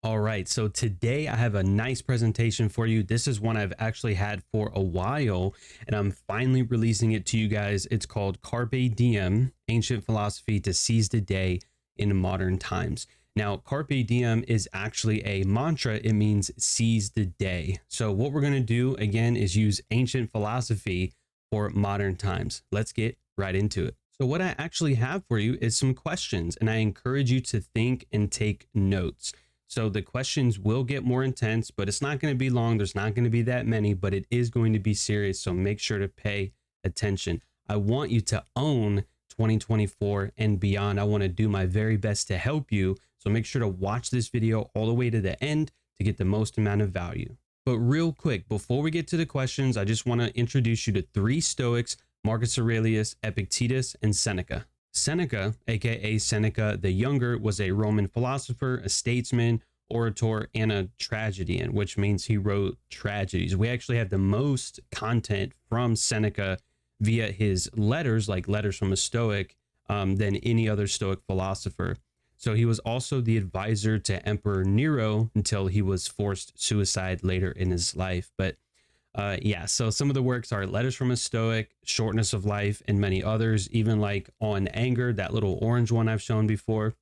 All right, so today I have a nice presentation for you. This is one I've actually had for a while, and I'm finally releasing it to you guys. It's called Carpe Diem, Ancient Philosophy to Seize the Day in Modern Times. Now, Carpe Diem is actually a mantra. It means seize the day. So what we're going to do, again, is use ancient philosophy for modern times. Let's get right into it. So what I actually have for you is some questions, and I encourage you to think and take notes. So the questions will get more intense, but it's not going to be long. There's not going to be that many, but it is going to be serious. So make sure to pay attention. I want you to own 2024 and beyond. I want to do my very best to help you. So make sure to watch this video all the way to the end to get the most amount of value. But real quick, before we get to the questions, I just want to introduce you to three Stoics: Marcus Aurelius, Epictetus, and Seneca. Seneca, aka Seneca the Younger, was a Roman philosopher, a statesman, orator, and a tragedian, which means he wrote tragedies. We actually have the most content from Seneca via his letters, like letters from a Stoic, than any other Stoic philosopher. So he was also the advisor to Emperor Nero until he was forced suicide later in his life. But yeah, so some of the works are Letters from a Stoic, Shortness of Life, and many others, even like On Anger, that little orange one I've shown before.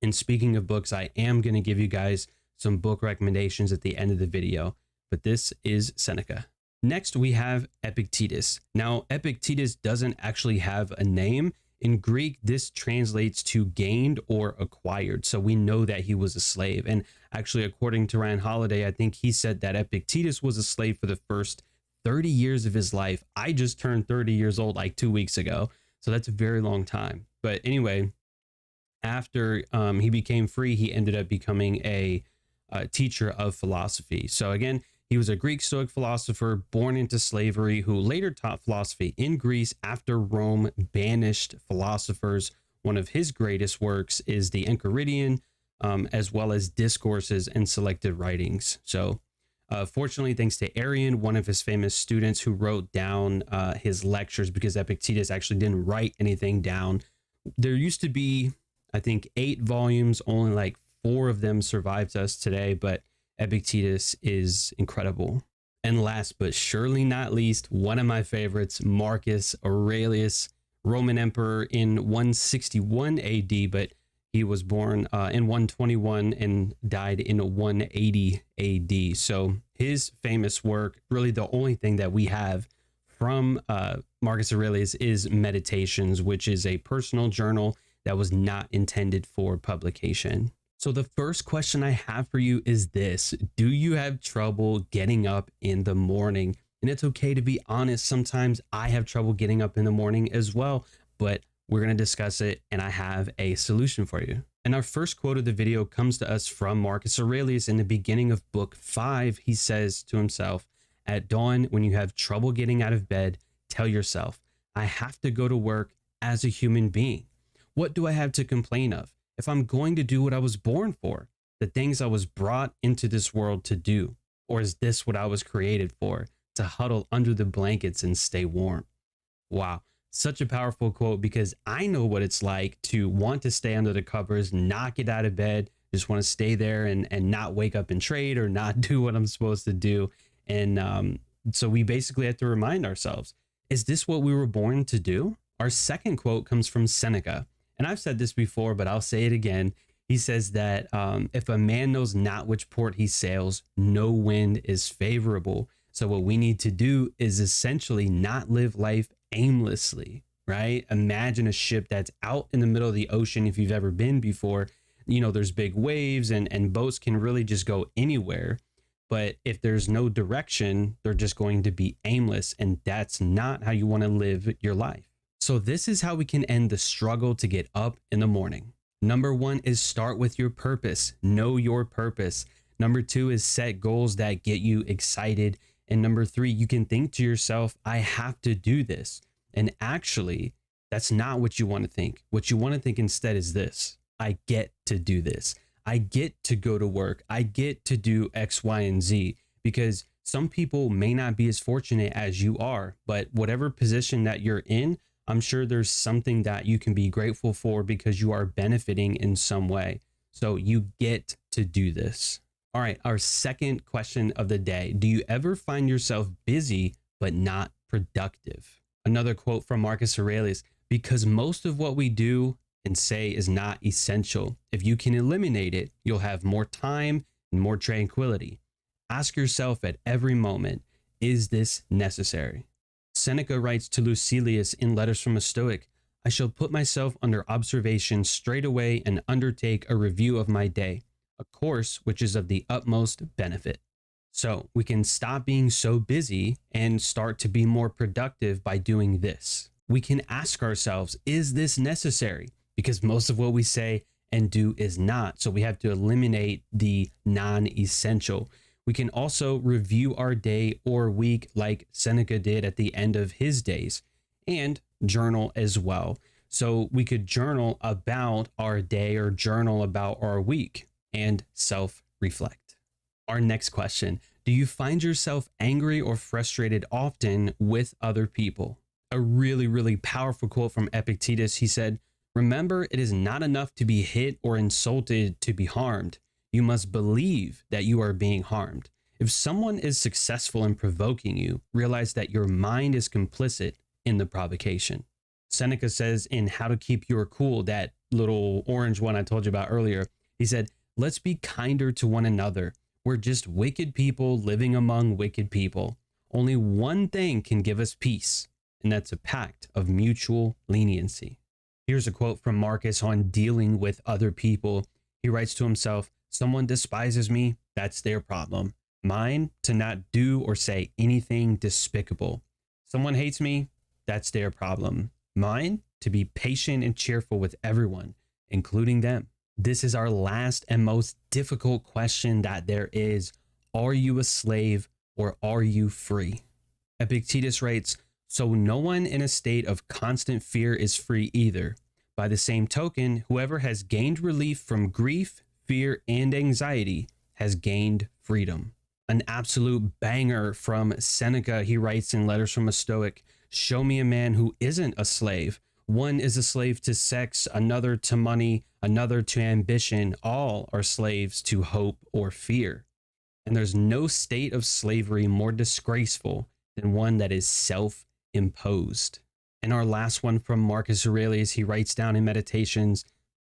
And speaking of books, I am going to give you guys some book recommendations at the end of the video, but this is Seneca. Next, we have Epictetus. Now, Epictetus doesn't actually have a name. In Greek, this translates to gained or acquired. So we know that he was a slave. And actually, according to Ryan Holiday, I think he said that Epictetus was a slave for the first 30 years of his life. I just turned 30 years old like 2 weeks ago. So that's a very long time. But anyway, after he became free, he ended up becoming a teacher of philosophy. So again, he was a Greek Stoic philosopher born into slavery who later taught philosophy in Greece after Rome banished philosophers. One of his greatest works is the Enchiridion, as well as discourses and selected writings. So fortunately, thanks to Arian, one of his famous students who wrote down his lectures, because Epictetus actually didn't write anything down. There used to be, I think, 8 volumes, only like 4 of them survived us today, but Epictetus is incredible. And last but surely not least, one of my favorites, Marcus Aurelius, Roman emperor in 161 AD, but he was born in 121 and died in 180 AD. So his famous work, really the only thing that we have from Marcus Aurelius, is Meditations, which is a personal journal that was not intended for publication. So the first question I have for you is this: do you have trouble getting up in the morning? And it's okay to be honest. Sometimes I have trouble getting up in the morning as well, but we're going to discuss it and I have a solution for you. And our first quote of the video comes to us from Marcus Aurelius in the beginning of book 5. He says to himself, "At dawn, when you have trouble getting out of bed, tell yourself, I have to go to work as a human being. What do I have to complain of? If I'm going to do what I was born for, the things I was brought into this world to do? Or is this what I was created for, to huddle under the blankets and stay warm?" Wow, such a powerful quote, because I know what it's like to want to stay under the covers, not get out of bed, just want to stay there and not wake up and trade or not do what I'm supposed to do. And so we basically have to remind ourselves, is this what we were born to do? Our second quote comes from Seneca. And I've said this before, but I'll say it again. He says that if a man knows not which port he sails, no wind is favorable. So what we need to do is essentially not live life aimlessly, right? Imagine a ship that's out in the middle of the ocean. If you've ever been before, you know, there's big waves and boats can really just go anywhere. But if there's no direction, they're just going to be aimless. And that's not how you want to live your life. So this is how we can end the struggle to get up in the morning. Number 1 is start with your purpose. Know your purpose. Number 2 is set goals that get you excited. And number 3, you can think to yourself, I have to do this. And actually, that's not what you want to think. What you want to think instead is this: I get to do this. I get to go to work. I get to do X, Y, and Z. Because some people may not be as fortunate as you are, but whatever position that you're in, I'm sure there's something that you can be grateful for because you are benefiting in some way. So you get to do this. All right, our second question of the day. Do you ever find yourself busy but not productive? Another quote from Marcus Aurelius, because most of what we do and say is not essential. If you can eliminate it, you'll have more time and more tranquility. Ask yourself at every moment, is this necessary? Seneca writes to Lucilius in Letters from a Stoic, I shall put myself under observation straight away and undertake a review of my day, a course which is of the utmost benefit. So we can stop being so busy and start to be more productive by doing this. We can ask ourselves, is this necessary? Because most of what we say and do is not. So we have to eliminate the non-essential. We can also review our day or week like Seneca did at the end of his days, and journal as well. So we could journal about our day or journal about our week and self-reflect. Our next question, do you find yourself angry or frustrated often with other people? A really, really powerful quote from Epictetus. He said, remember, it is not enough to be hit or insulted to be harmed. You must believe that you are being harmed. If someone is successful in provoking you, realize that your mind is complicit in the provocation. Seneca says in How to Keep Your Cool, that little orange one I told you about earlier, he said, let's be kinder to one another. We're just wicked people living among wicked people. Only one thing can give us peace, and that's a pact of mutual leniency. Here's a quote from Marcus on dealing with other people. He writes to himself, someone despises me, that's their problem. Mine, to not do or say anything despicable. Someone hates me, that's their problem. Mine, to be patient and cheerful with everyone, including them. This is our last and most difficult question that there is. Are you a slave or are you free? Epictetus writes, so no one in a state of constant fear is free either. By the same token, whoever has gained relief from grief, fear, and anxiety has gained freedom. An absolute banger from Seneca. He writes in Letters from a Stoic, show me a man who isn't a slave. One is a slave to sex, another to money, another to ambition. All are slaves to hope or fear. And there's no state of slavery more disgraceful than one that is self-imposed. And our last one from Marcus Aurelius, he writes down in Meditations,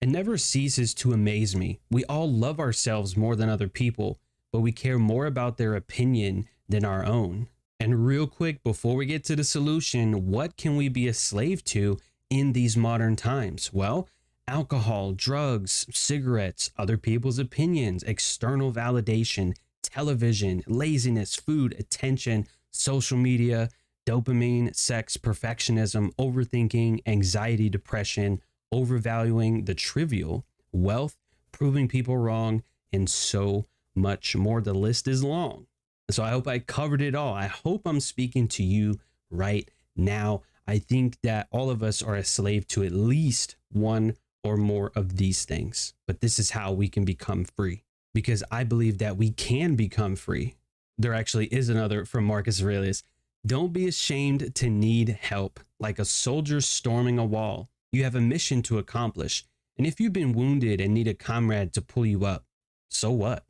it never ceases to amaze me. We all love ourselves more than other people, but we care more about their opinion than our own. And real quick, before we get to the solution, what can we be a slave to in these modern times? Well, alcohol, drugs, cigarettes, other people's opinions, external validation, television, laziness, food, attention, social media, dopamine, sex, perfectionism, overthinking, anxiety, depression, overvaluing the trivial, wealth, proving people wrong, and so much more. The list is long. So I hope I covered it all. I hope I'm speaking to you right now. I think that all of us are a slave to at least one or more of these things. But this is how we can become free, because I believe that we can become free. There actually is another from Marcus Aurelius. Don't be ashamed to need help. Like a soldier storming a wall, you have a mission to accomplish. And if you've been wounded and need a comrade to pull you up, so what?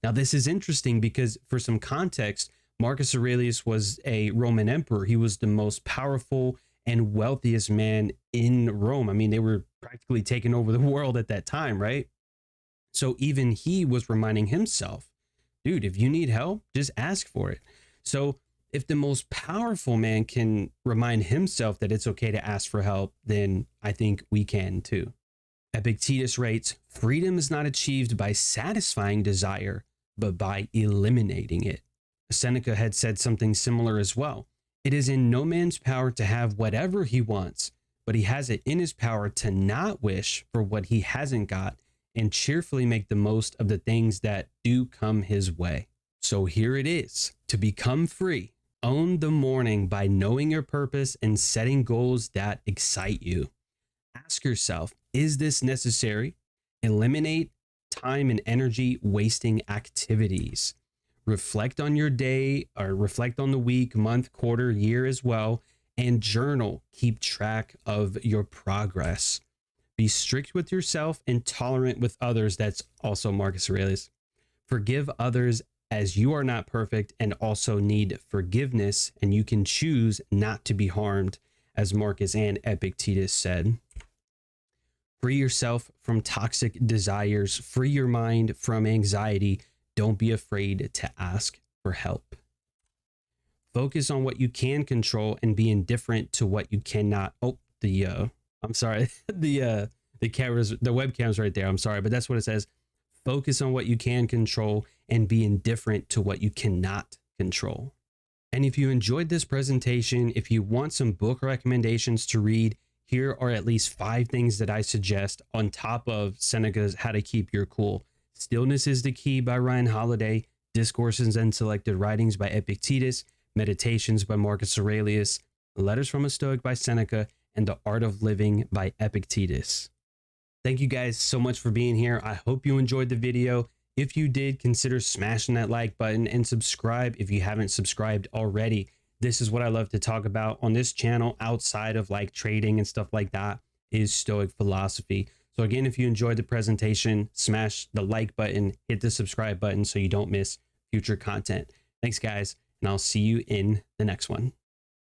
Now, this is interesting because for some context, Marcus Aurelius was a Roman emperor. He was the most powerful and wealthiest man in Rome. I mean, they were practically taking over the world at that time, right? So even he was reminding himself, dude, if you need help, just ask for it. So if the most powerful man can remind himself that it's okay to ask for help, then I think we can too. Epictetus writes, freedom is not achieved by satisfying desire, but by eliminating it. Seneca had said something similar as well. It is in no man's power to have whatever he wants, but he has it in his power to not wish for what he hasn't got and cheerfully make the most of the things that do come his way. So here it is. To become free, own the morning by knowing your purpose and setting goals that excite you. Ask yourself, is this necessary? Eliminate time and energy wasting activities. Reflect on your day, or reflect on the week, month, quarter, year as well, and journal. Keep track of your progress. Be strict with yourself and tolerant with others. That's also Marcus Aurelius. Forgive others as you are not perfect and also need forgiveness, and you can choose not to be harmed, as Marcus and Epictetus said. Free yourself from toxic desires. Free your mind from anxiety. Don't be afraid to ask for help. Focus on what you can control and be indifferent to what you cannot. Oh, I'm sorry. the webcam's right there. I'm sorry, but that's what it says. Focus on what you can control and be indifferent to what you cannot control. And if you enjoyed this presentation, if you want some book recommendations to read, here are at least 5 things that I suggest on top of Seneca's How to Keep Your Cool. Stillness is the Key by Ryan Holiday, Discourses and Selected Writings by Epictetus, Meditations by Marcus Aurelius, Letters from a Stoic by Seneca, and The Art of Living by Epictetus. Thank you guys so much for being here. I hope you enjoyed the video. If you did, consider smashing that like button and subscribe if you haven't subscribed already. This is what I love to talk about on this channel outside of like trading and stuff like that, is Stoic philosophy. So again, if you enjoyed the presentation, smash the like button, hit the subscribe button so you don't miss future content. Thanks guys, and I'll see you in the next one.